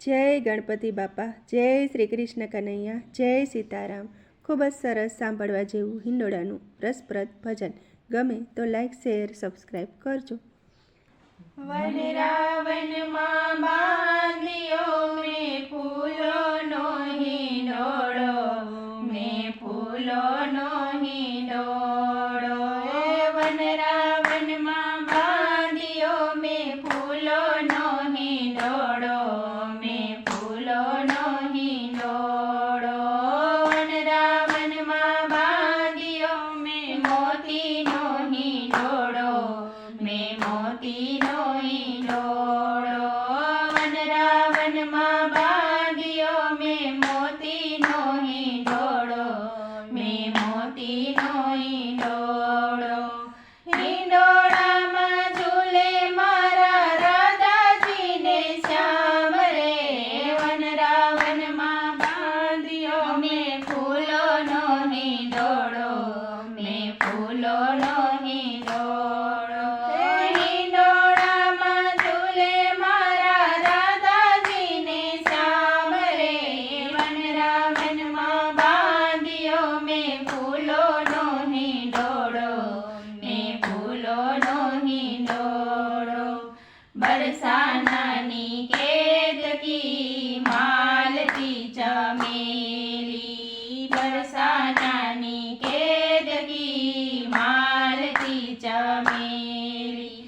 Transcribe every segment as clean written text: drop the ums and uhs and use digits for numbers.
જય ગણપતિ બાપા, જય શ્રી કૃષ્ણ કનૈયા, જય સીતારામ। ખૂબ જ સરસ સાંભળવા જેવું હિંડોળાનું રસપ્રદ ભજન ગમે તો લાઈક, શેર, સબસ્ક્રાઈબ કરજો। વન રાવણમાં બાંધ્યો મેં ફૂલોનો હિંડોળો, મેં ફૂલોનો હિંડોળો। વન રાવણમાં બાંધ્યો મેં ફૂલોનો હિંડોળો, મેં ફૂલોનો હિંડોળો। વન રાવણમાં બાંધ્યો મેં મોતીનો હિંડોળો, મેં મોતીનો હિંડોળો। વન રાવણમાં બાંધ્યો મેં મોતીનો હિંડોળો, મેં મોતીનો હિંડોળો। હિંડોળામાં ઝૂલે મારા રાધાજીને શ્યામ રે, વન રાવણમાં બાંધ્યો મેં ફૂલોનો હિંડોળો, મેં ફૂલોનો હિંડોળો। હિંડોળામાં ઝૂલે મારા રાધાજીને શ્યામ રે, વન રાવણમાં બાંધ્યો મેં ફૂલોનો હિંડોળો, મેં ફૂલોનો હિંડોળો। બરસાનાની કેતકી માલતી ચમેલી, બરસાનાની કેતકી માલતી ચમેલી।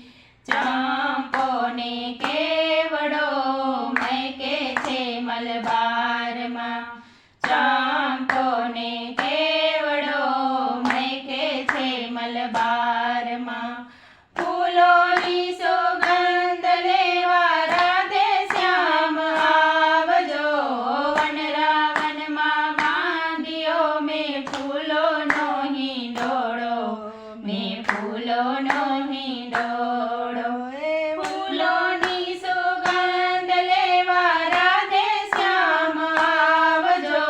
ચંપો ને કેવડો મહેકે છે મલબારમાં, ચંપો ને કેવડો મહેકે છે મલબારમાં। ફૂલોની સુગંધ લેવા રાધે શ્યામ આવજો, વન રાવણમાં બાંધ્યો મેં ફૂલોનો હિંડોળો, મેં ફૂલોનો હિંડોળો। ફૂલોની સુગંધ લેવા રાધે શ્યામ આવજો,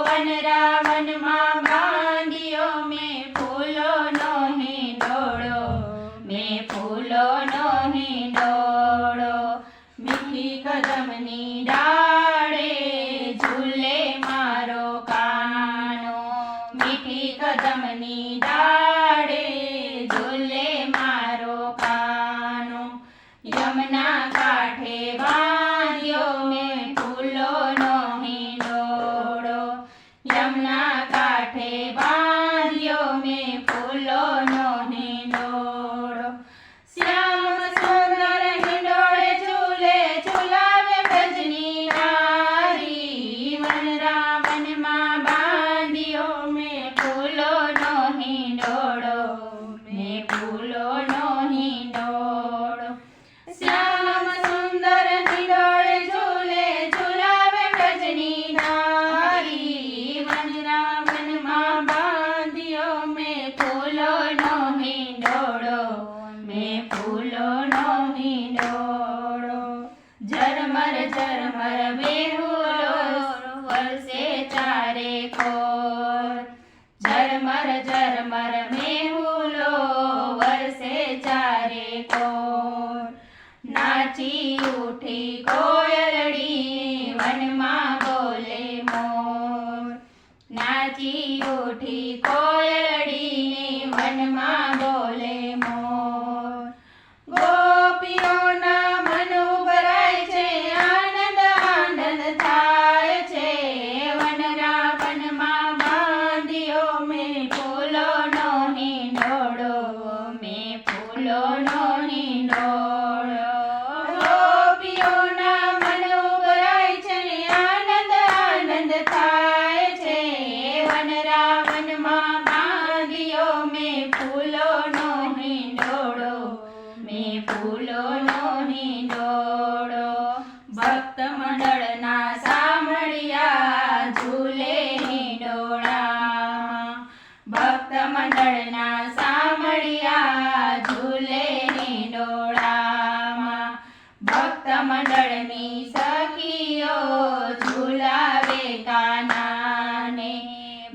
વન રાવણમાં બાંધ્યો મેં ફૂલોનો હિંડોળો, મેં ફૂલોનો હિંડોળો। મીઠી કદમની ડાળે ઝૂલે મારો કાનો, મીઠી કદમની ડાળે ઝૂલે મારો કાનો। યમુના કાંઠે બાંધ્યો મેં ફૂલોનો હિંડોળો, યમુના કાંઠે બાંધ્યો મેં ફૂલોનો હિંડોળો। શ્યામ સુંદર હિંડોળે ઝૂલે ઝૂલાવે વ્રજની નારી, વન રાવણમાં બાંધ્યો મેં ફૂલોનો હિંડોળો, મેં ફૂલોનો હિંડોળો। શ્યામ સુંદર હિંડોળે ઝૂલે ઝૂલાવે વ્રજની નારી, વન રાવણમાં બાંધ્યો મેં ફૂલોનો હિંડોળો, મેં ફૂલોનો હિંડોળો। ઝરમર ઝરમર મેહુલો વરસે ચારે કોર, ઝરમર ઝરમર મેહુલો વરસે ચારે કોર। નાચી ઉઠી કોયલડી વનમાં બોલે મોર, નાચી ઉઠી કોયલડી વનમાં બોલે મોર। ગોપીઓના મન ઉભરાય છે, આનંદ આનંદ થાય છે, વન રાવણમાં બાંધ્યો મેં ફૂલોનો હિંડોળો, મેં ફૂલોનો હિંડોળો। ગોપીઓના મન ઉભરાય છે, આનંદ આનંદ થાય છે, વન રાવણમાં બાંધ્યો મેં ફૂલોનો હિંડોળો, મેં ફૂલોનો હિંડોળો। ભક્ત મંડળના સામળિયા ઝૂલે હિંડોળામાં, ભક્ત મંડળના સામળિયા ઝૂલે હિંડોળામાં। ભક્ત મંડળની સખીઓ ઝૂલાવે કાનાને,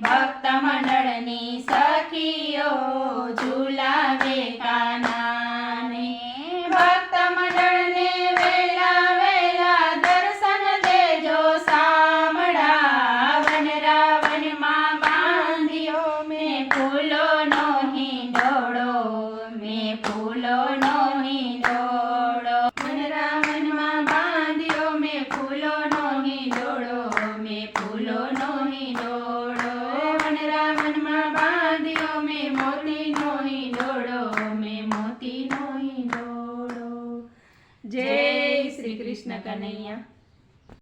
ભક્ત મંડળની સખીઓ ઝૂલાવે કાનાને। ભક્ત મંડળને વેલા વેલા દર્શન મોતીનો હિંડોળો મેં મોતીનો હિંડોળો. જય શ્રી કૃષ્ણ કનૈયા.